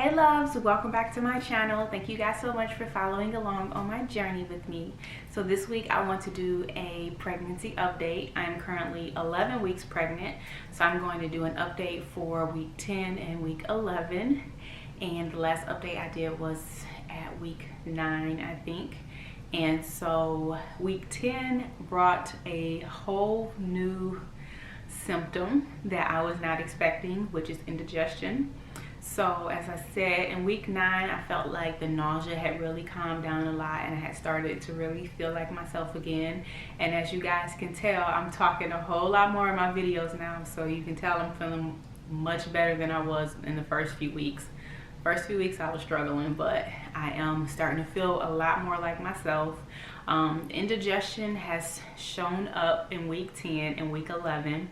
Hey loves, welcome back to my channel. Thank you guys so much for following along on my journey with me. So this week I want to do a pregnancy update. I'm currently 11 weeks pregnant, so I'm going to do an update for week 10 and week 11. And the last update I did was at week 9, I think. And so week 10 brought a whole new symptom that I was not expecting, which is indigestion. So as I said, in week 9, I felt like the nausea had really calmed down a lot and I had started to really feel like myself again. And as you guys can tell, I'm talking a whole lot more in my videos now. So you can tell I'm feeling much better than I was in the first few weeks. First few weeks I was struggling, but I am starting to feel a lot more like myself. Indigestion has shown up in week 10 and week 11,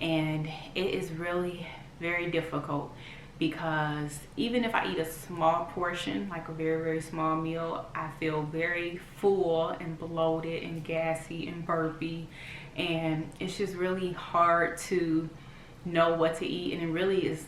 and it is really very difficult. Because even if I eat a small portion, like a very small meal, I feel very full and bloated and gassy and burpy, and it's just really hard to know what to eat. And it really is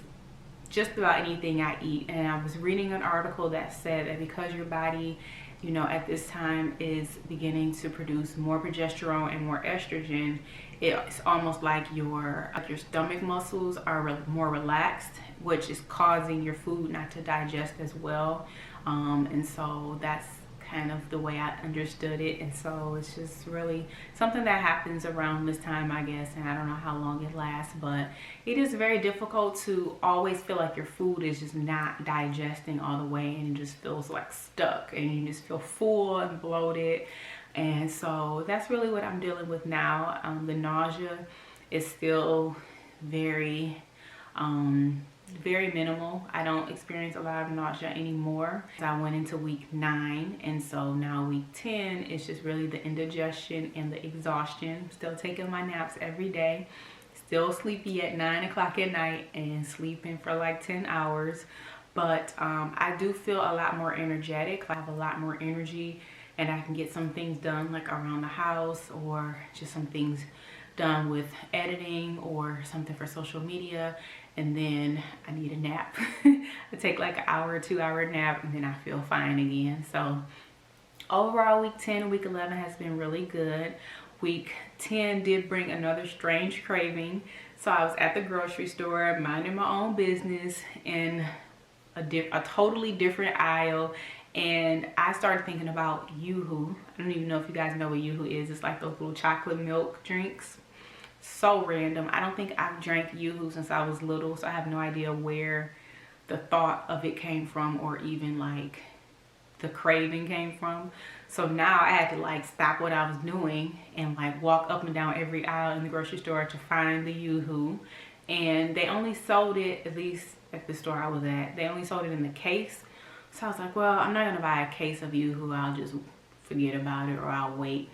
just about anything I eat. And I was reading an article that said that because your body, you know, at this time is beginning to produce more progesterone and more estrogen, it's almost like your stomach muscles are more relaxed, which is causing your food not to digest as well. And so that's kind of the way I understood it. And so it's just really something that happens around this time, I guess, and I don't know how long it lasts, but it is very difficult to always feel like your food is just not digesting all the way, and it just feels like stuck and you just feel full and bloated. And so that's really what I'm dealing with now. The nausea is still very minimal. I don't experience a lot of nausea anymore. I went into week 9, and so now week 10 is just really the indigestion and the exhaustion. Still taking my naps every day, still sleepy at 9 o'clock at night and sleeping for like 10 hours. But I do feel a lot more energetic. I have a lot more energy and I can get some things done like around the house, or just some things done with editing or something for social media. And then I need a nap. I take like an hour or 2 hour nap and then I feel fine again. So overall, week 10 and week 11 has been really good. Week 10 did bring another strange craving. So I was at the grocery store minding my own business in a totally different aisle, and I started thinking about Yoo-hoo. I don't even know if you guys know what Yoo-hoo is. It's like those little chocolate milk drinks. So random. I don't think I've drank Yoo-hoo since I was little, so I have no idea where the thought of it came from, or even like the craving came from. So now I had to like stop what I was doing and like walk up and down every aisle in the grocery store to find the Yoo-hoo. And they only sold it, at least at the store I was at, they only sold it in the case. So I was like, well, I'm not gonna buy a case of Yoo-hoo. I'll just forget about it, or I'll wait.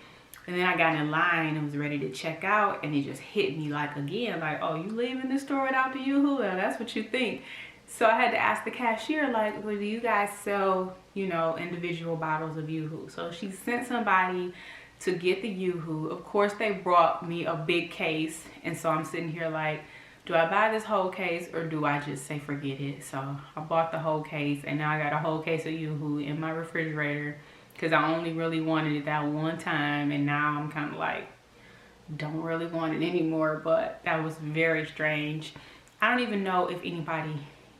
And then I got in line and was ready to check out, and it just hit me like again, like, oh, you leaving the store without the Yoo-hoo? Well, that's what you think. So I had to ask the cashier, like, well, do you guys sell, you know, individual bottles of Yoo-hoo? So she sent somebody to get the Yoo-hoo. Of course, they brought me a big case, and so I'm sitting here like, do I buy this whole case or do I just say forget it? So I bought the whole case, and now I got a whole case of Yoo-hoo in my refrigerator because I only really wanted it that one time, and now I'm kind of like, don't really want it anymore. But that was very strange. I don't even know if anybody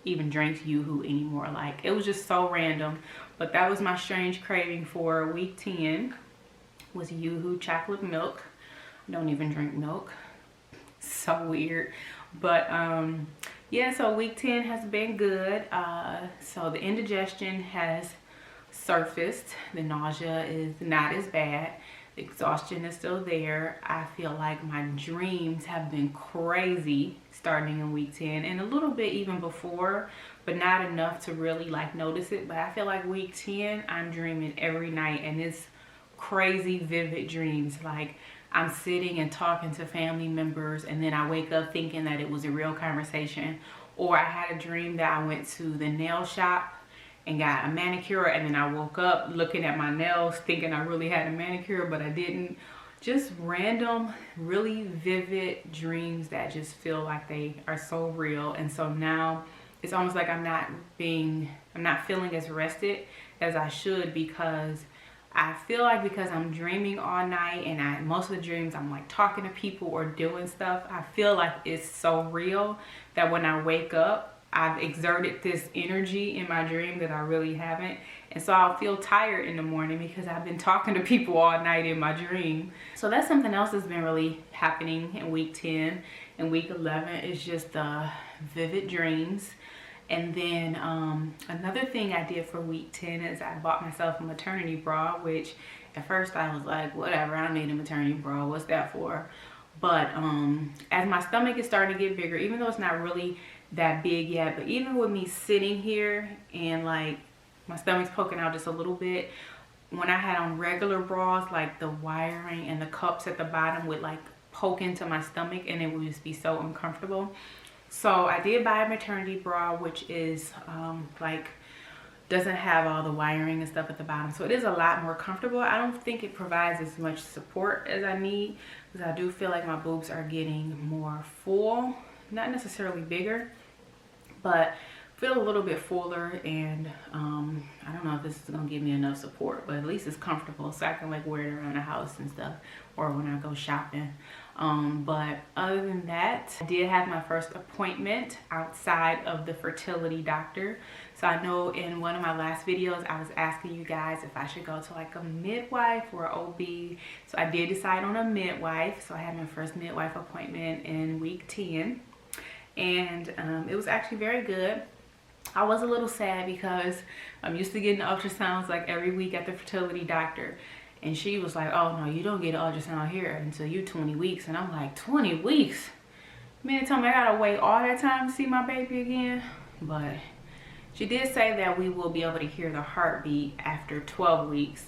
even drinks Yoo-hoo anymore. Like, it was just so random. But that was my strange craving for week 10, was Yoo-hoo chocolate milk. I don't even drink milk. So weird. But yeah, so week 10 has been good. So the indigestion has surfaced. The nausea is not as bad. The exhaustion is still there. I feel like my dreams have been crazy starting in week 10, and a little bit even before, but not enough to really like notice it. But I feel like week 10, I'm dreaming every night, and it's crazy vivid dreams. Like, I'm sitting and talking to family members, and then I wake up thinking that it was a real conversation. Or I had a dream that I went to the nail shop and got a manicure, and then I woke up looking at my nails thinking I really had a manicure, but I didn't. Just random, really vivid dreams that just feel like they are so real. And so now it's almost like I'm not feeling as rested as I should, because I feel like because I'm dreaming all night and most of the dreams I'm like talking to people or doing stuff, I feel like it's so real that when I wake up, I've exerted this energy in my dream that I really haven't. And so I'll feel tired in the morning because I've been talking to people all night in my dream. So that's something else that's been really happening in week 10. And week 11 is just the vivid dreams. And then another thing I did for week 10 is I bought myself a maternity bra, which at first I was like, whatever, I don't need a maternity bra, what's that for? But as my stomach is starting to get bigger, even though it's not really that big yet, but even with me sitting here and like my stomach's poking out just a little bit, when I had on regular bras, like the wiring and the cups at the bottom would like poke into my stomach and it would just be so uncomfortable. So I did buy a maternity bra, which is like doesn't have all the wiring and stuff at the bottom, so it is a lot more comfortable. I don't think it provides as much support as I need, because I do feel like my boobs are getting more full, not necessarily bigger, but feel a little bit fuller. And I don't know if this is gonna give me enough support, but at least it's comfortable so I can like wear it around the house and stuff, or when I go shopping. But other than that, I did have my first appointment outside of the fertility doctor. So I know in one of my last videos I was asking you guys if I should go to like a midwife or an OB. So I did decide on a midwife. So I had my first midwife appointment in week 10, and it was actually very good. I was a little sad because I'm used to getting ultrasounds like every week at the fertility doctor. And she was like, oh no, you don't get an ultrasound here until you're 20 weeks. And I'm like, 20 weeks? Man, tell me I gotta wait all that time to see my baby again? But she did say that we will be able to hear the heartbeat after 12 weeks.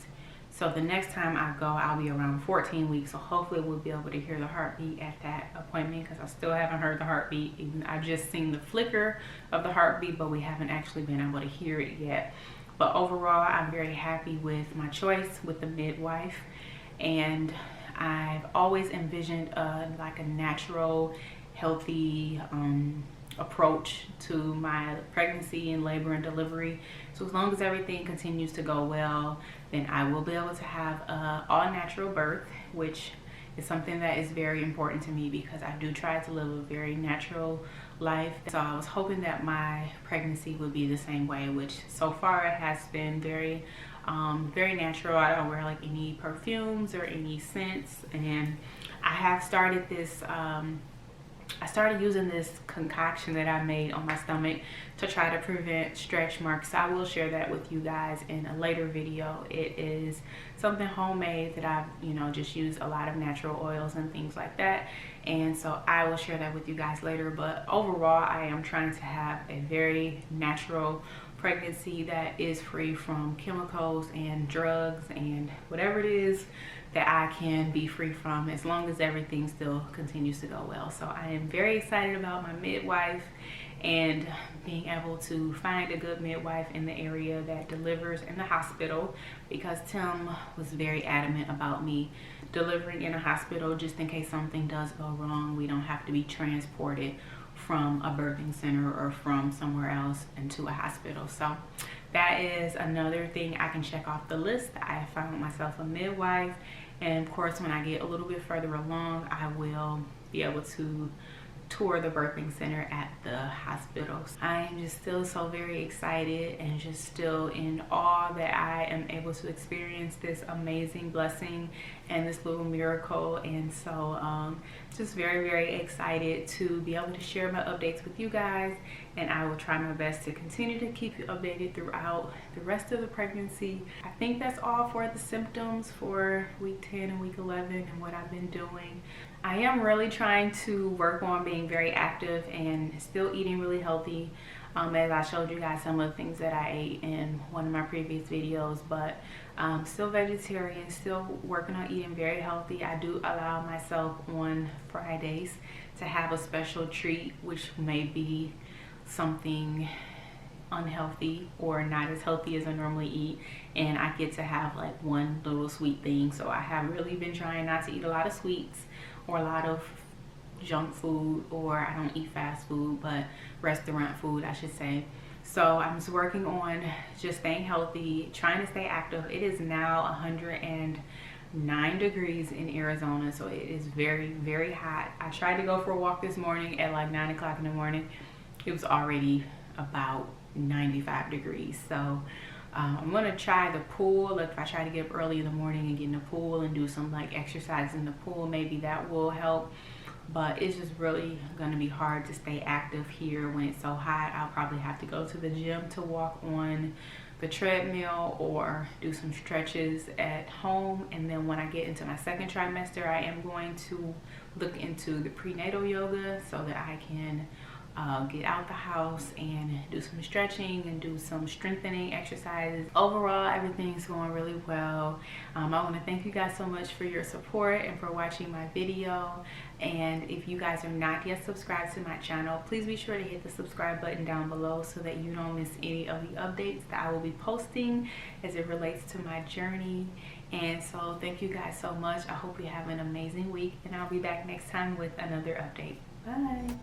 So the next time I go, I'll be around 14 weeks. So hopefully we'll be able to hear the heartbeat at that appointment, because I still haven't heard the heartbeat. I just seen the flicker of the heartbeat, but we haven't actually been able to hear it yet. But overall, I'm very happy with my choice with the midwife. And I've always envisioned like a natural, healthy approach to my pregnancy and labor and delivery. So as long as everything continues to go well, then I will be able to have an all-natural birth, which is something that is very important to me because I do try to live a very natural life. So I was hoping that my pregnancy would be the same way, which so far it has been very very natural. I don't wear like any perfumes or any scents, and I have started this I started using this concoction that I made on my stomach to try to prevent stretch marks. I will share that with you guys in a later video. It is something homemade that I've, just used a lot of natural oils and things like that. And so I will share that with you guys later. But overall, I am trying to have a very natural pregnancy that is free from chemicals and drugs and whatever it is that I can be free from, as long as everything still continues to go well. So I am very excited about my midwife and being able to find a good midwife in the area that delivers in the hospital, because Tim was very adamant about me delivering in a hospital just in case something does go wrong. We don't have to be transported from a birthing center or from somewhere else into a hospital. So that is another thing I can check off the list. I found myself a midwife, and of course when I get a little bit further along, I will be able to tour the birthing center at the hospital. I am just still so very excited and just still in awe that I am able to experience this amazing blessing and this little miracle. And so just very, very excited to be able to share my updates with you guys, and I will try my best to continue to keep you updated throughout the rest of the pregnancy. I think that's all for the symptoms for week 10 and week 11 and what I've been doing. I am really trying to work on being very active and still eating really healthy, as I showed you guys some of the things that I ate in one of my previous videos. But still vegetarian, still working on eating very healthy. I do allow myself on Fridays to have a special treat, which may be something unhealthy or not as healthy as I normally eat, and I get to have like one little sweet thing. So I have really been trying not to eat a lot of sweets or a lot of junk food, or I don't eat fast food, but restaurant food, I should say. So I'm just working on just staying healthy, trying to stay active. It is now 109 degrees in Arizona, so it is very, very hot. I tried to go for a walk this morning at like 9 o'clock in the morning. It was already about 95 degrees. So I'm gonna try the pool. If I try to get up early in the morning and get in the pool and do some like exercise in the pool, maybe that will help. But it's just really gonna be hard to stay active here when it's so hot. I'll probably have to go to the gym to walk on the treadmill or do some stretches at home. And then when I get into my second trimester, I am going to look into the prenatal yoga so that I can get out the house and do some stretching and do some strengthening exercises. Overall, everything's going really well. I want to thank you guys so much for your support and for watching my video. And if you guys are not yet subscribed to my channel, please be sure to hit the subscribe button down below so that you don't miss any of the updates that I will be posting as it relates to my journey. And so thank you guys so much. I hope you have an amazing week, and I'll be back next time with another update. Bye.